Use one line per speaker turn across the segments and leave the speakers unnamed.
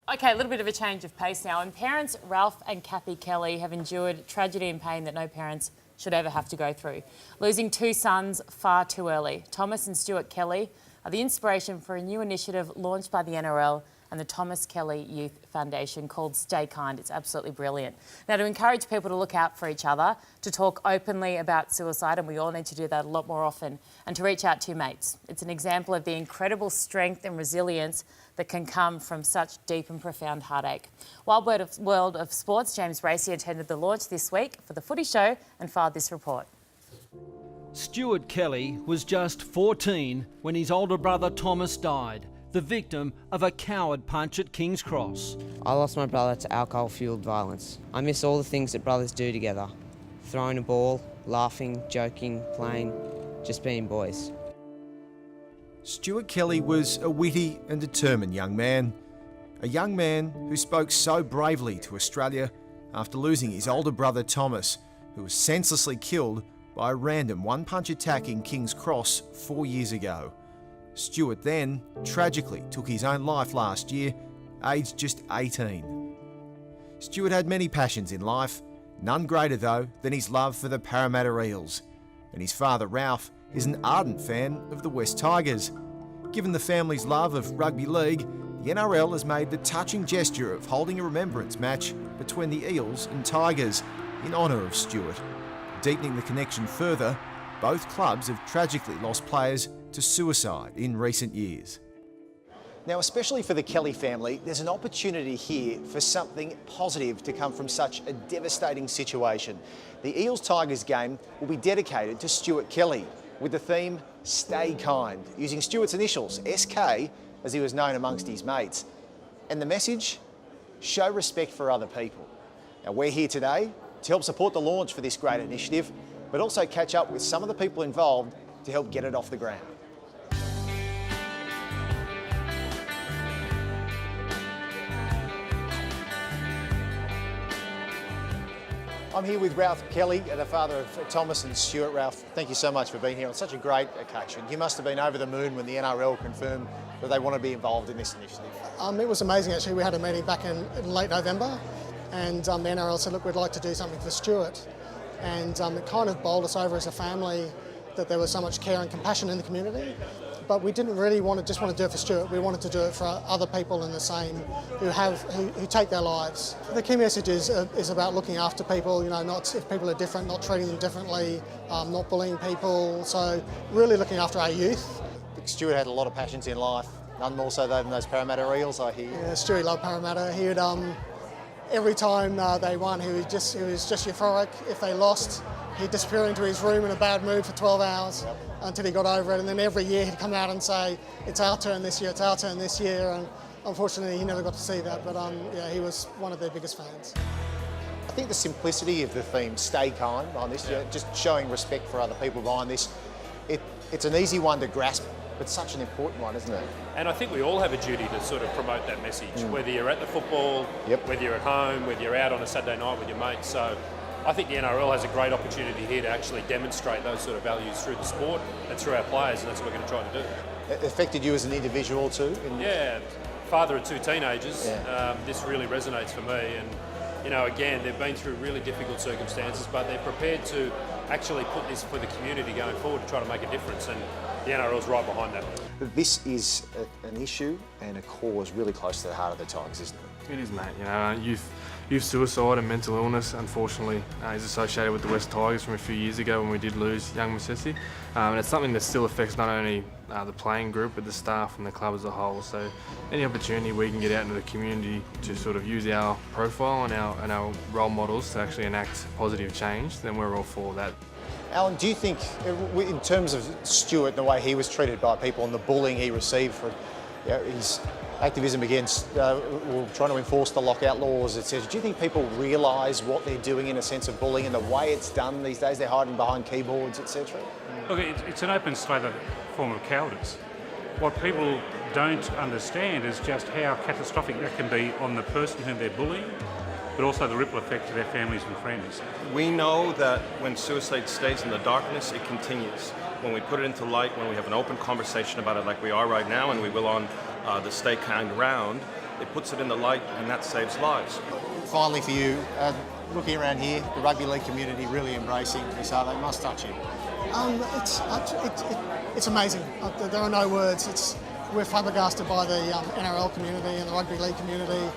Okay, a little bit of a change of pace now. And parents Ralph and Kathy Kelly have endured tragedy and pain that no parents should ever have to go through. Losing two sons far too early. Thomas and Stuart Kelly are the inspiration for a new initiative launched by the NRL and the Thomas Kelly Youth Foundation called Stay Kind. It's absolutely brilliant. Now, to encourage people to look out for each other, to talk openly about suicide, and we all need to do that a lot more often, and to reach out to your mates. It's an example of the incredible strength and resilience that can come from such deep and profound heartache. Wild World of Sports, James Bracey attended the launch this week for the Footy Show and filed this report.
Stuart Kelly was just 14 when his older brother Thomas died, the victim of a coward punch at King's Cross.
I lost my brother to alcohol-fuelled violence. I miss all the things that brothers do together. Throwing a ball, laughing, joking, playing, just being boys.
Stuart Kelly was a witty and determined young man. A young man who spoke so bravely to Australia after losing his older brother Thomas, who was senselessly killed by a random one-punch attack in King's Cross 4 years ago. Stuart then tragically took his own life last year, aged just 18. Stuart had many passions in life, none greater though than his love for the Parramatta Eels. And his father Ralph is an ardent fan of the West Tigers. Given the family's love of rugby league, the NRL has made the touching gesture of holding a remembrance match between the Eels and Tigers in honour of Stuart. Deepening the connection further, both clubs have tragically lost players to suicide in recent years.
Now, especially for the Kelly family, there's an opportunity here for something positive to come from such a devastating situation. The Eels-Tigers game will be dedicated to Stuart Kelly with the theme Stay Kind, using Stuart's initials, SK, as he was known amongst his mates. And the message? Show respect for other people. Now, we're here today to help support the launch for this great initiative, but also catch up with some of the people involved to help get it off the ground. I'm here with Ralph Kelly, the father of Thomas and Stuart. Ralph, thank you so much for being here on such a great occasion. You must have been over the moon when the NRL confirmed that they want to be involved in this initiative.
It was amazing actually. We had a meeting back in late November and the NRL said, look, we'd like to do something for Stuart. And it kind of bowled us over as a family that there was so much care and compassion in the community. But we didn't really just want to do it for Stuart. We wanted to do it for other people in the same who take their lives. The key message is about looking after people. You know, not if people are different, not treating them differently, not bullying people. So really looking after our youth.
Stuart had a lot of passions in life, none more so than those Parramatta Eels, I hear.
Yeah, Stuart loved Parramatta. He would every time they won, he was just euphoric. If they lost, he'd disappear into his room in a bad mood for 12 hours until he got over it. And then every year he'd come out and say, it's our turn this year, it's our turn this year. And unfortunately, he never got to see that. But yeah, he was one of their biggest fans.
I think the simplicity of the theme, Stay Kind, behind this, just showing respect for other people behind this, it's an easy one to grasp, but such an important one, isn't it?
And I think we all have a duty to sort of promote that message, whether you're at the football, whether you're at home, whether you're out on a Saturday night with your mates. So I think the NRL has a great opportunity here to actually demonstrate those sort of values through the sport and through our players, and that's what we're going to try to do.
It affected you as an individual too?
Yeah, father of two teenagers, this really resonates for me. And, you know, again, they've been through really difficult circumstances, but they're prepared to actually put this for the community going forward to try to make a difference, and the NRL's right behind that.
This is an issue and a cause really close to the heart of the Tigers, isn't it?
It is, mate. You know, youth suicide and mental illness, unfortunately, is associated with the West Tigers from a few years ago when we did lose young Masesi. And it's something that still affects not only the playing group, but the staff and the club as a whole. So any opportunity we can get out into the community to sort of use our profile and our role models to actually enact positive change, then we're all for that.
Alan, do you think, in terms of Stuart and the way he was treated by people and the bullying he received for his activism against trying to enforce the lockout laws, etc., do you think people realise what they're doing in a sense of bullying and the way it's done these days? They're hiding behind keyboards, etc.
Look, it's an open slather form of cowardice. What people don't understand is just how catastrophic that can be on the person whom they're bullying, but also the ripple effect to their families and friends.
We know that when suicide stays in the darkness, it continues. When we put it into light, when we have an open conversation about it like we are right now and we will on the Stay Kind round, it puts it in the light, and that saves lives.
Finally for you, looking around here, the rugby league community really embracing this, they must touch you.
It's amazing. There are no words. We're flabbergasted by the NRL community and the rugby league community.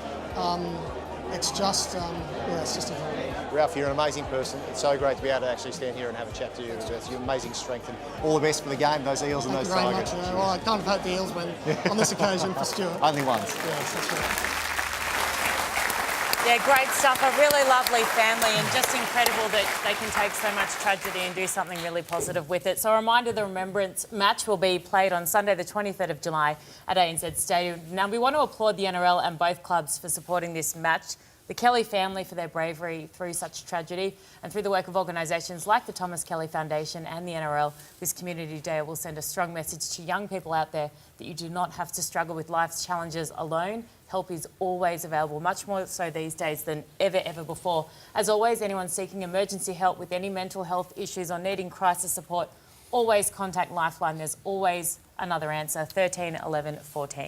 It's just incredible.
Ralph, you're an amazing person. It's so great to be able to actually stand here and have a chat to you. It's your amazing strength, and all the best for the game, those Eels and those Tigers.
Thank you very much. Well, I kind of hope the Eels win on this occasion for Stuart.
Only once.
Yes, that's right.
Yeah, great stuff. A really lovely family, and just incredible that they can take so much tragedy and do something really positive with it. So a reminder, the Remembrance match will be played on Sunday the 23rd of July at ANZ Stadium. Now, we want to applaud the NRL and both clubs for supporting this match, the Kelly family for their bravery through such tragedy, and through the work of organisations like the Thomas Kelly Foundation and the NRL. This Community Day will send a strong message to young people out there that you do not have to struggle with life's challenges alone. Help is always available, much more so these days than ever before. As always, anyone seeking emergency help with any mental health issues or needing crisis support, always contact Lifeline. There's always another answer, 13 11 14.